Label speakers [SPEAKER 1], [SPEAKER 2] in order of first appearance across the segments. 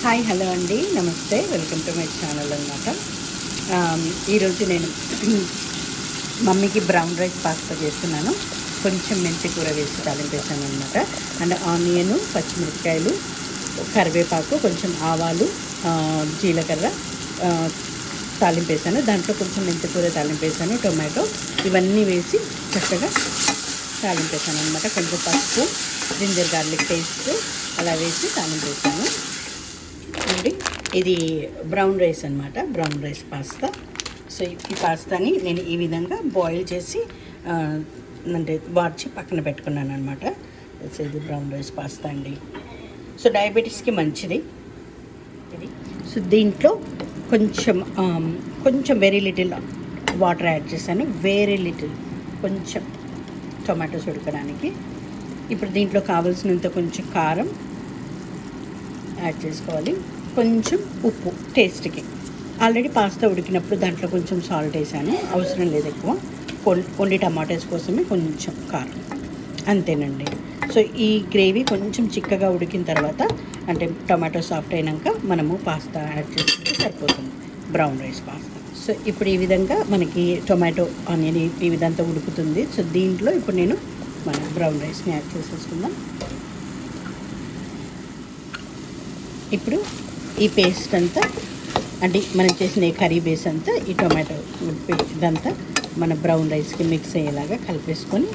[SPEAKER 1] Hi hello అండి, నమస్తే, welcome to my channel అనమాట. ఈరోజు నేను మమ్మీకి బ్రౌన్ రైస్ పాస్తా చేస్తున్నాను. కొంచెం మెంతి కూర వేసి తాలింపేసాను అనమాట. అండ్ ఆనియను, పచ్చిమిరపకాయలు, కరివేపాకు, కొంచెం ఆవాలు, జీలకర్ర తాలింపేసాను. దాంట్లో కొంచెం మెంతి కూర తాలింపేసాను, టొమాటో ఇవన్నీ వేసి చక్కగా తాలింపేసాను అనమాట. కొంచెం పసుపు, జింజర్ గార్లిక్ పేస్ట్ అలా వేసి తాలింపేసాను అండి. ఇది బ్రౌన్ రైస్ అనమాట, బ్రౌన్ రైస్ పాస్తా. సో ఈ పాస్తాని నేను ఈ విధంగా బాయిల్ చేసి అంటే వార్చి పక్కన పెట్టుకున్నాను అనమాట. సో ఇది బ్రౌన్ రైస్ పాస్తా అండి. సో డయాబెటీస్కి మంచిది ఇది. సో దీంట్లో కొంచెం వెరీ లిటిల్ వాటర్ యాడ్ చేశాను, వెరీ లిటిల్, కొంచెం టొమాటోస్ ఉడకడానికి. ఇప్పుడు దీంట్లో కావాల్సినంత కొంచెం కారం యాడ్ చేసుకోవాలి, కొంచెం ఉప్పు టేస్ట్కి. ఆల్రెడీ పాస్తా ఉడికినప్పుడు దాంట్లో కొంచెం సాల్ట్ వేసాను, అవసరం లేదు ఎక్కువ. ఓన్లీ టమాటోస్ కోసమే కొంచెం కారం, అంతేనండి. సో ఈ గ్రేవీ కొంచెం చిక్కగా ఉడికిన తర్వాత, అంటే టమాటో సాఫ్ట్ అయినాక మనము పాస్తా యాడ్ చేసుకుంటే సరిపోతుంది, బ్రౌన్ రైస్ పాస్తా. సో ఇప్పుడు ఈ విధంగా మనకి టొమాటో ఆనియన్ ఈ విధంగా ఉడుకుతుంది. సో దీంట్లో ఇప్పుడు నేను మన బ్రౌన్ రైస్ని యాడ్ చేసేసుకుందాం. ఇప్పుడు ఈ పేస్ట్ అంతా, అంటే మనం చేసిన ఈ కర్రీ బేస్ అంతా ఈ టొమాటో ఇదంతా మన బ్రౌన్ రైస్కి మిక్స్ అయ్యేలాగా కలిపేసుకొని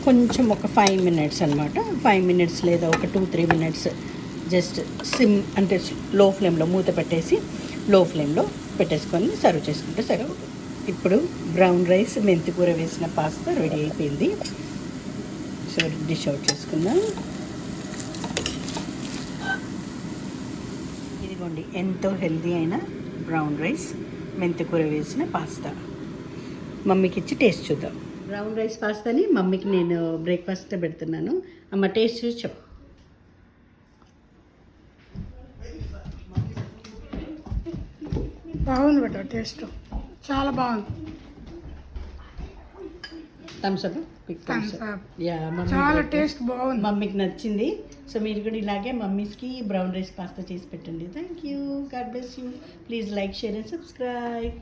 [SPEAKER 1] కొంచెం ఒక 5 మినిట్స్ అనమాట, 5 మినిట్స్ లేదా ఒక 2-3 మినిట్స్ జస్ట్ సిమ్ అంటే లో ఫ్లేమ్లో మూత పెట్టేసి లో ఫ్లేమ్లో పెట్టేసుకొని సర్వ్ చేసుకుంటే సరే. ఇప్పుడు బ్రౌన్ రైస్ మెంతి కూర వేసిన పాస్తా రెడీ అయిపోయింది. సో డిష్ అవుట్ చేసుకుందాం. ఇదిగోండి, ఎంతో హెల్దీ అయిన బ్రౌన్ రైస్ మెంతి కూర వేసిన పాస్తా. మమ్మీకి ఇచ్చి టేస్ట్ చూద్దాం. బ్రౌన్ రైస్ పాస్తాని మమ్మీకి నేను బ్రేక్ఫాస్ట్ పెడుతున్నాను. అమ్మ టేస్ట్ చూసి చెప్పు.
[SPEAKER 2] బాగుంది బెట, టేస్ట్ చాలా బాగుంది.
[SPEAKER 1] Thumbs up, big thumbs up. Yeah,
[SPEAKER 2] చాలా టేస్ట్ బాగుంది,
[SPEAKER 1] మమ్మీకి నచ్చింది. సో మీరు కూడా ఇలాగే మమ్మీస్కి బ్రౌన్ రైస్ పాస్తా చేసి పెట్టండి. Thank you, God bless you. Please like, share and subscribe.